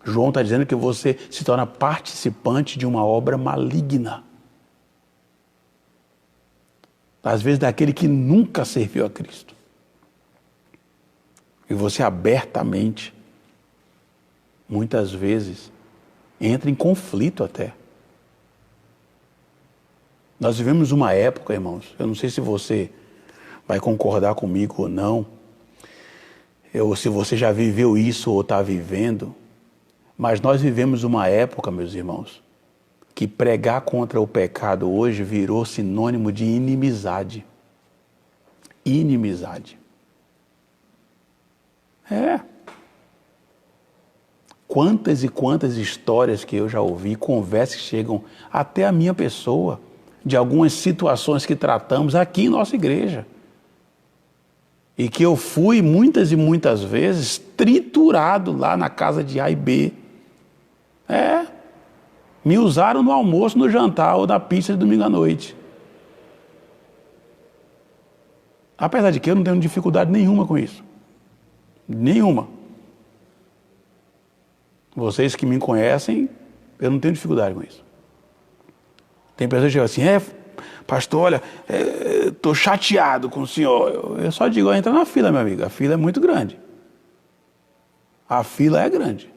João está dizendo que você se torna participante de uma obra maligna. Às vezes daquele que nunca serviu a Cristo. E você abertamente, muitas vezes, entra em conflito até. Nós vivemos uma época, irmãos, eu não sei se você vai concordar comigo ou não, ou se você já viveu isso ou está vivendo, mas nós vivemos uma época, meus irmãos, que pregar contra o pecado hoje virou sinônimo de inimizade. Inimizade. Quantas e quantas histórias que eu já ouvi, conversas que chegam até a minha pessoa, de algumas situações que tratamos aqui em nossa igreja. E que eu fui muitas e muitas vezes triturado lá na casa de A e B. Me usaram no almoço, no jantar ou na pizza de domingo à noite. Apesar de que eu não tenho dificuldade nenhuma com isso. Nenhuma. Vocês que me conhecem, eu não tenho dificuldade com isso. Tem pessoas que chegam assim, pastor, olha, estou chateado com o senhor. Eu só digo, entra na fila, meu amigo. A fila é muito grande. A fila é grande.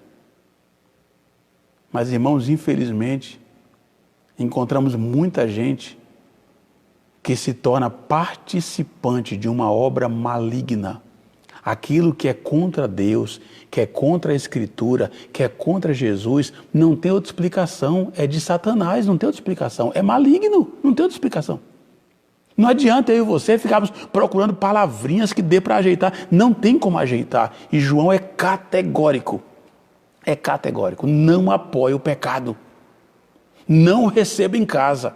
Mas, irmãos, infelizmente, encontramos muita gente que se torna participante de uma obra maligna. Aquilo que é contra Deus, que é contra a Escritura, que é contra Jesus, não tem outra explicação. É de Satanás, não tem outra explicação. É maligno, não tem outra explicação. Não adianta eu e você ficarmos procurando palavrinhas que dê para ajeitar. Não tem como ajeitar. E João é categórico. É categórico. Não apoia o pecado. Não o receba em casa.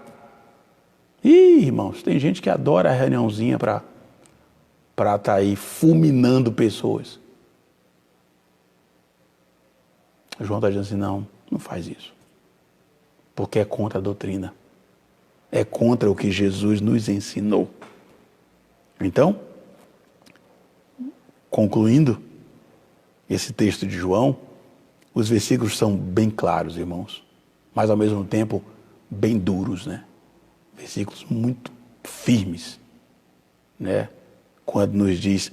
Ih, irmãos, tem gente que adora a reuniãozinha para estar aí fulminando pessoas. João está dizendo assim, não faz isso. Porque é contra a doutrina. É contra o que Jesus nos ensinou. Então, concluindo esse texto de João, os versículos são bem claros, irmãos, mas ao mesmo tempo bem duros, né? Versículos muito firmes, né? Quando nos diz,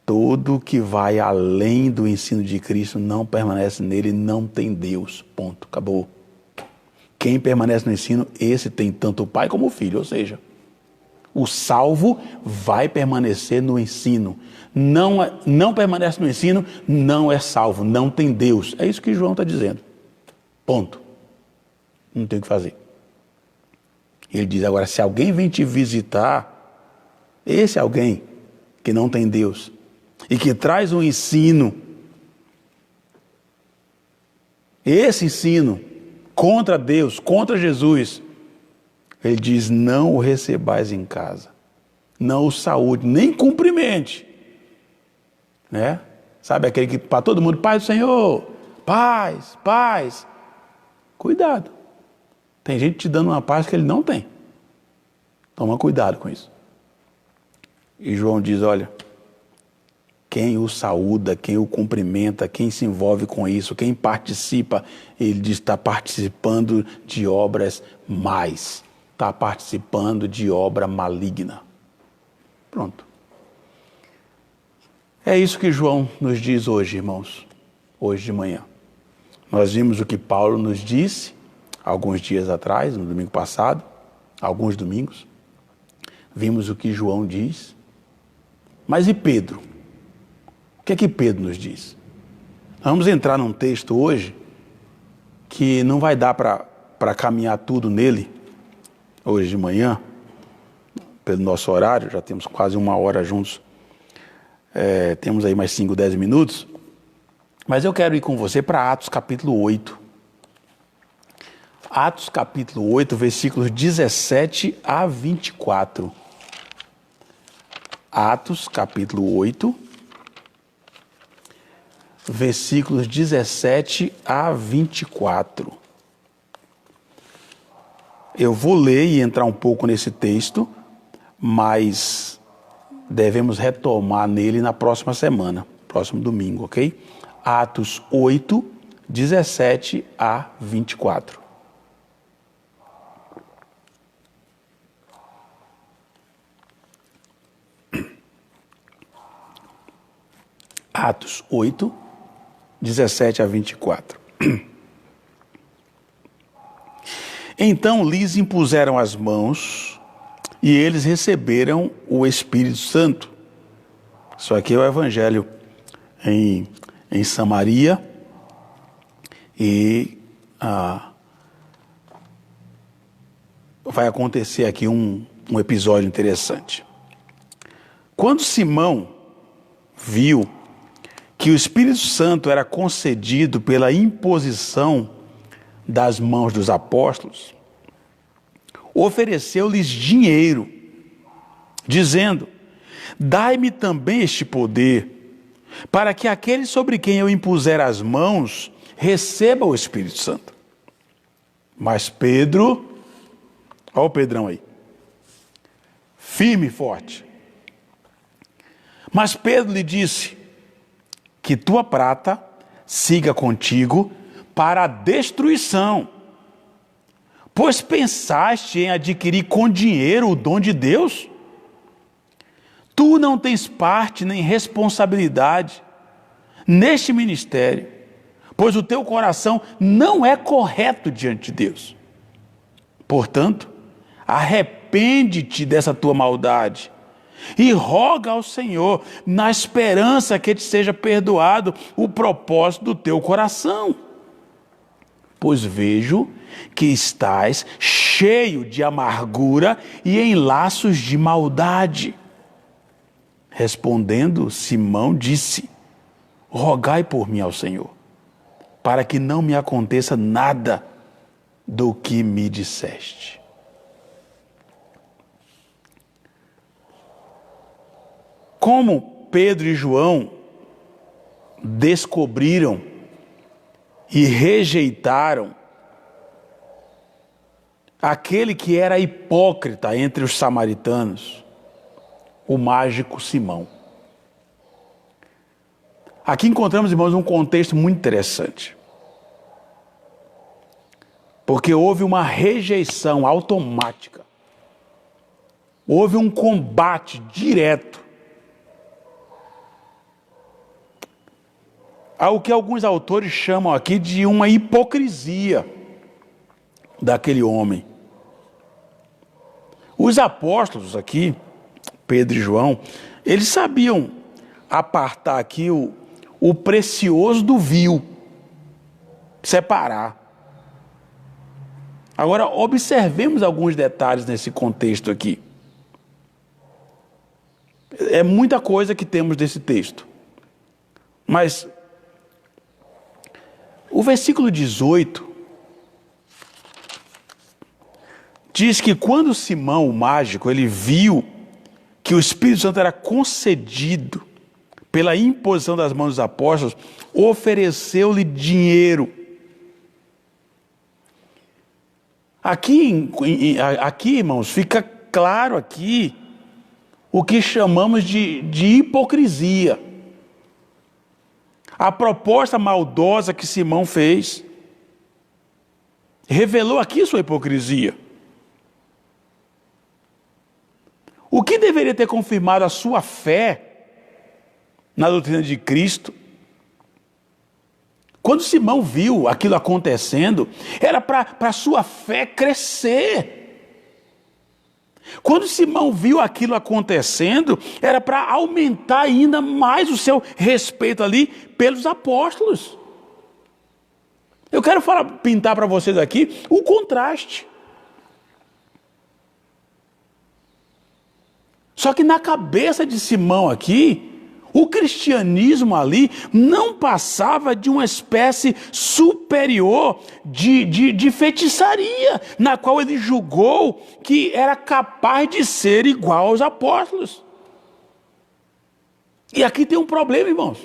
todo que vai além do ensino de Cristo não permanece nele, não tem Deus, ponto, acabou. Quem permanece no ensino, esse tem tanto o pai como o filho, ou seja, o salvo vai permanecer no ensino. Não permanece no ensino, não é salvo, não tem Deus. É isso que João está dizendo. Ponto. Não tem o que fazer. Ele diz agora, se alguém vem te visitar, esse alguém que não tem Deus e que traz um ensino, esse ensino contra Deus, contra Jesus, ele diz, não o recebais em casa, não o saúde, nem cumprimente, né? Sabe aquele que para todo mundo, Pai do Senhor, paz, paz. Cuidado. Tem gente te dando uma paz que ele não tem. Toma cuidado com isso. E João diz, olha, quem o saúda, quem o cumprimenta, quem se envolve com isso, quem participa, ele diz, está participando de obras mais. Está participando de obra maligna. Pronto. É isso que João nos diz hoje, irmãos. Hoje de manhã. Nós vimos o que Paulo nos disse alguns dias atrás, no domingo passado, alguns domingos. Vimos o que João diz. Mas e Pedro? O que é que Pedro nos diz? Vamos entrar num texto hoje que não vai dar para caminhar tudo nele, hoje de manhã, pelo nosso horário, já temos quase 1 hora juntos, temos aí mais 5, 10 minutos, mas eu quero ir com você para Atos capítulo 8. Atos capítulo 8, versículos 17 a 24. Atos capítulo 8, versículos 17 a 24. Eu vou ler e entrar um pouco nesse texto, mas devemos retomar nele na próxima semana, próximo domingo, ok? Atos 8, 17 a 24. Atos 8, 17 a 24. Então lhes impuseram as mãos e eles receberam o Espírito Santo. Isso aqui é o Evangelho em Samaria e vai acontecer aqui um episódio interessante. Quando Simão viu que o Espírito Santo era concedido pela imposição das mãos dos apóstolos, ofereceu-lhes dinheiro, dizendo, dai-me também este poder, para que aquele sobre quem eu impuser as mãos receba o Espírito Santo. Mas Pedro, olha o Pedrão aí, firme e forte. Mas Pedro lhe disse, que tua prata siga contigo para a destruição, pois pensaste em adquirir com dinheiro o dom de Deus? Tu não tens parte nem responsabilidade neste ministério, pois o teu coração não é correto diante de Deus. Portanto, arrepende-te dessa tua maldade e roga ao Senhor, na esperança que te seja perdoado o propósito do teu coração. Pois vejo que estás cheio de amargura e em laços de maldade. Respondendo, Simão disse, rogai por mim ao Senhor, para que não me aconteça nada do que me disseste. Como Pedro e João descobriram e rejeitaram aquele que era hipócrita entre os samaritanos, o mágico Simão. Aqui encontramos, irmãos, um contexto muito interessante. Porque houve uma rejeição automática. Houve um combate direto ao que alguns autores chamam aqui de uma hipocrisia daquele homem. Os apóstolos aqui, Pedro e João, eles sabiam apartar aqui o precioso do vil, separar. Agora, observemos alguns detalhes nesse contexto aqui. É muita coisa que temos desse texto. Mas o versículo 18 diz que quando Simão, o mágico, ele viu que o Espírito Santo era concedido pela imposição das mãos dos apóstolos, ofereceu-lhe dinheiro. Aqui, irmãos, fica claro aqui o que chamamos de hipocrisia. A proposta maldosa que Simão fez revelou aqui sua hipocrisia. O que deveria ter confirmado a sua fé na doutrina de Cristo, quando Simão viu aquilo acontecendo, era para a sua fé crescer. Quando Simão viu aquilo acontecendo, era para aumentar ainda mais o seu respeito ali pelos apóstolos. Eu quero pintar para vocês aqui o contraste. Só que na cabeça de Simão aqui, o cristianismo ali não passava de uma espécie superior de feitiçaria, na qual ele julgou que era capaz de ser igual aos apóstolos. E aqui tem um problema, irmãos.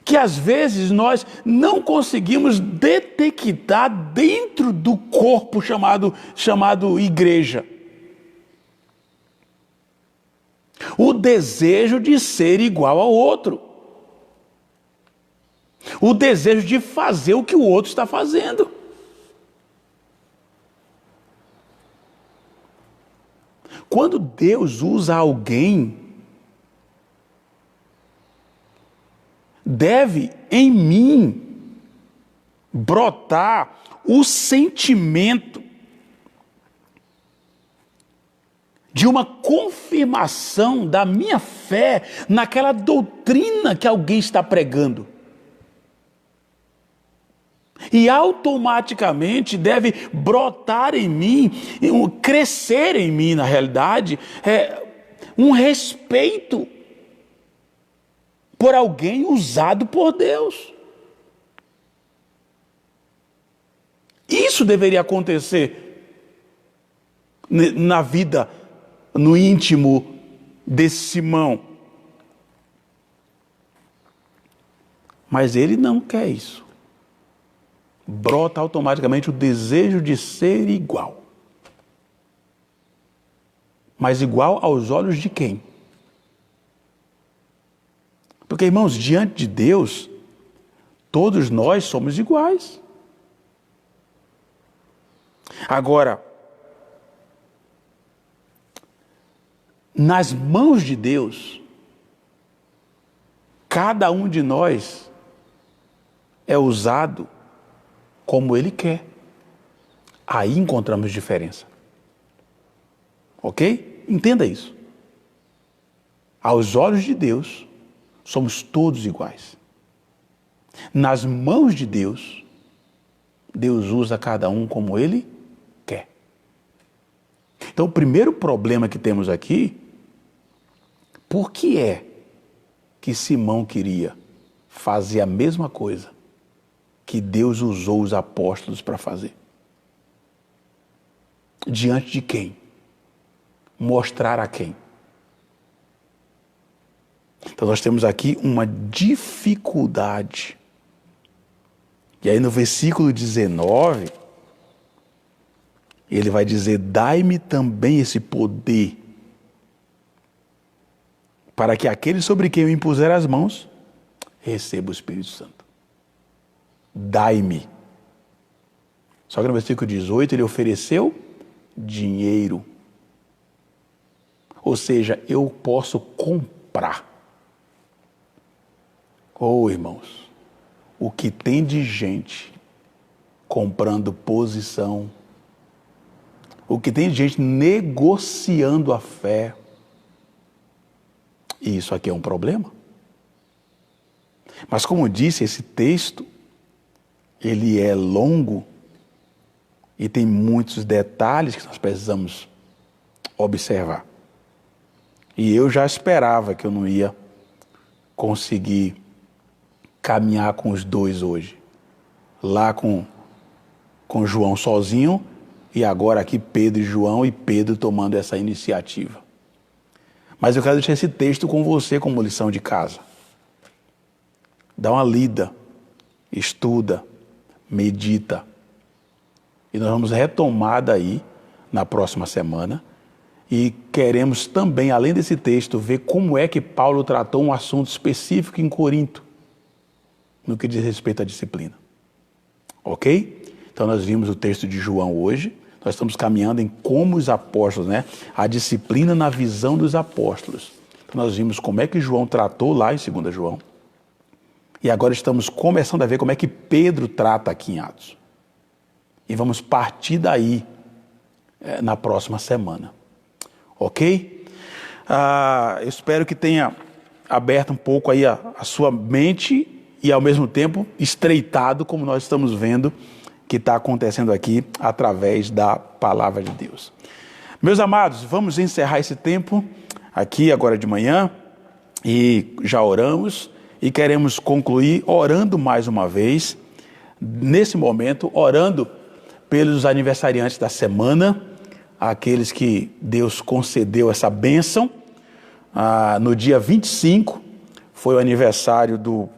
Que às vezes nós não conseguimos detectar dentro do corpo chamado igreja o desejo de ser igual ao outro. O desejo de fazer o que o outro está fazendo. Quando Deus usa alguém, deve em mim brotar o sentimento de uma confirmação da minha fé naquela doutrina que alguém está pregando. E automaticamente deve brotar em mim, crescer em mim, na realidade, um respeito por alguém usado por Deus. Isso deveria acontecer na vida, no íntimo desse Simão. Mas ele não quer isso. Brota automaticamente o desejo de ser igual. Mas igual aos olhos de quem? Porque, irmãos, diante de Deus, todos nós somos iguais. Agora, nas mãos de Deus, cada um de nós é usado como Ele quer. Aí encontramos diferença. Ok? Entenda isso. Aos olhos de Deus, somos todos iguais. Nas mãos de Deus, Deus usa cada um como Ele quer. Então, o primeiro problema que temos aqui, por que é que Simão queria fazer a mesma coisa que Deus usou os apóstolos para fazer? Diante de quem? Mostrar a quem? Então nós temos aqui uma dificuldade. E aí no versículo 19, ele vai dizer: dai-me também esse poder, para que aquele sobre quem eu impuser as mãos, receba o Espírito Santo. Dai-me. Só que no versículo 18 ele ofereceu dinheiro. Ou seja, eu posso comprar. Oh, irmãos, o que tem de gente comprando posição, o que tem de gente negociando a fé, e isso aqui é um problema. Mas como disse, esse texto, ele é longo e tem muitos detalhes que nós precisamos observar. E eu já esperava que eu não ia conseguir caminhar com os dois hoje. Lá com João sozinho e agora aqui Pedro e João, e Pedro tomando essa iniciativa. Mas eu quero deixar esse texto com você como lição de casa. Dá uma lida, estuda, medita. E nós vamos retomar daí na próxima semana. E queremos também, além desse texto, ver como é que Paulo tratou um assunto específico em Corinto, no que diz respeito à disciplina. Ok? Então nós vimos o texto de João hoje. Nós estamos caminhando em como os apóstolos, a disciplina na visão dos apóstolos. Então nós vimos como é que João tratou lá em 2 João. E agora estamos começando a ver como é que Pedro trata aqui em Atos. E vamos partir daí na próxima semana. Ok? Eu espero que tenha aberto um pouco aí a sua mente e ao mesmo tempo estreitado, como nós estamos vendo que está acontecendo aqui através da palavra de Deus. Meus amados, vamos encerrar esse tempo aqui agora de manhã e já oramos. E queremos concluir orando mais uma vez, nesse momento, orando pelos aniversariantes da semana, aqueles que Deus concedeu essa bênção. No dia 25, foi o aniversário do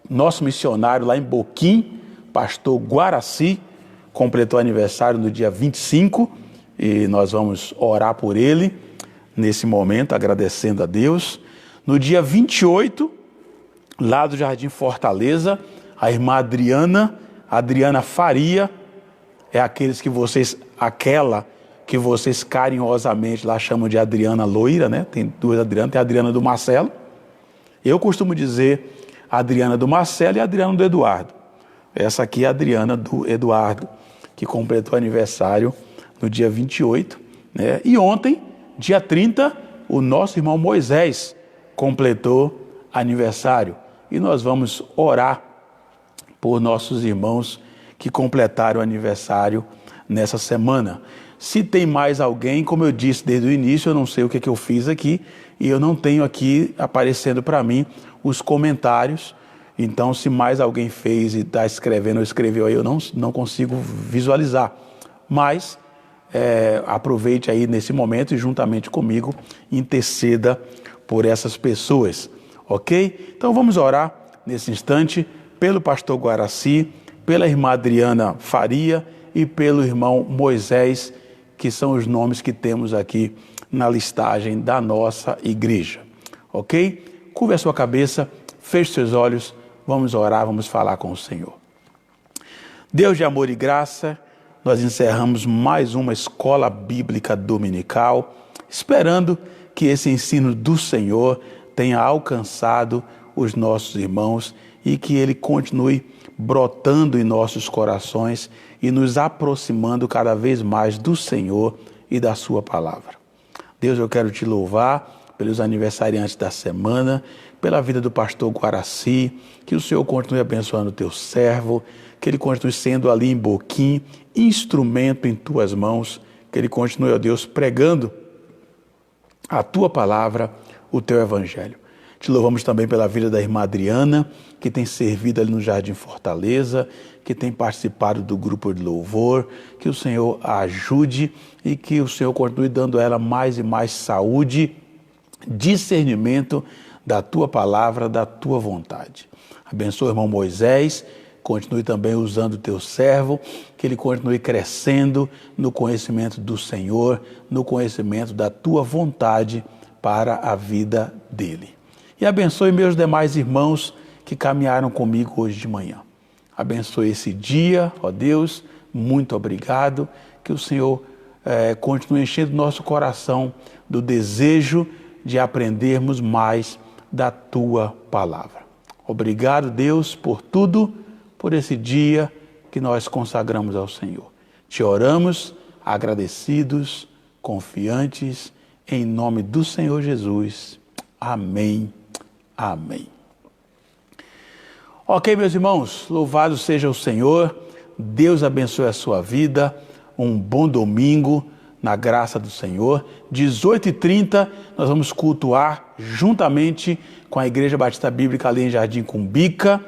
nosso missionário lá em Boquim, pastor Guaraci, completou aniversário no dia 25, e nós vamos orar por ele nesse momento, agradecendo a Deus. No dia 28, lá do Jardim Fortaleza, a irmã Adriana Faria, é aquela que vocês carinhosamente lá chamam de Adriana Loira, Tem duas Adrianas, tem a Adriana do Marcelo. Eu costumo dizer a Adriana do Marcelo e a Adriana do Eduardo. Essa aqui é a Adriana do Eduardo, que completou aniversário no dia 28, E ontem, dia 30, o nosso irmão Moisés completou aniversário. E nós vamos orar por nossos irmãos que completaram o aniversário nessa semana. Se tem mais alguém, como eu disse desde o início, eu não sei o que eu fiz aqui, e eu não tenho aqui aparecendo para mim os comentários. Então, se mais alguém fez e está escrevendo ou escreveu aí, eu não consigo visualizar. Mas aproveite aí nesse momento e juntamente comigo interceda por essas pessoas. Ok? Então vamos orar nesse instante pelo pastor Guaraci, pela irmã Adriana Faria e pelo irmão Moisés, que são os nomes que temos aqui na listagem da nossa igreja. Ok? Curve a sua cabeça, feche seus olhos, vamos orar, vamos falar com o Senhor. Deus de amor e graça, nós encerramos mais uma escola bíblica dominical, esperando que esse ensino do Senhor tenha alcançado os nossos irmãos e que ele continue brotando em nossos corações e nos aproximando cada vez mais do Senhor e da sua palavra. Deus, eu quero te louvar pelos aniversariantes da semana, pela vida do pastor Guaraci, que o Senhor continue abençoando o teu servo, que ele continue sendo ali em Boquim, instrumento em tuas mãos, que ele continue, ó Deus, pregando a tua palavra, o teu evangelho. Te louvamos também pela vida da irmã Adriana, que tem servido ali no Jardim Fortaleza, que tem participado do grupo de louvor, que o Senhor a ajude e que o Senhor continue dando a ela mais e mais saúde, discernimento da tua palavra, da tua vontade. Abençoa o irmão Moisés, continue também usando o teu servo, que ele continue crescendo no conhecimento do Senhor, no conhecimento da tua vontade para a vida dele. E abençoe meus demais irmãos que caminharam comigo hoje de manhã. Abençoe esse dia, ó Deus, muito obrigado, que o Senhor continue enchendo nosso coração do desejo de aprendermos mais da tua palavra. Obrigado, Deus, por tudo, por esse dia que nós consagramos ao Senhor. Te oramos, agradecidos, confiantes, em nome do Senhor Jesus. Amém. Amém. Ok, meus irmãos, louvado seja o Senhor. Deus abençoe a sua vida. Um bom domingo na graça do Senhor. 18h30 nós vamos cultuar juntamente com a Igreja Batista Bíblica ali em Jardim Cumbica.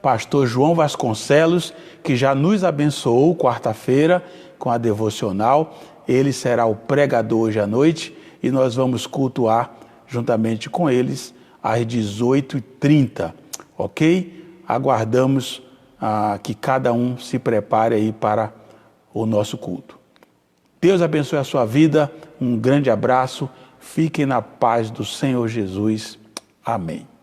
Pastor João Vasconcelos, que já nos abençoou quarta-feira com a devocional. Ele será o pregador hoje à noite e nós vamos cultuar juntamente com eles, às 18h30, ok? Aguardamos que cada um se prepare aí para o nosso culto. Deus abençoe a sua vida, um grande abraço, fiquem na paz do Senhor Jesus. Amém.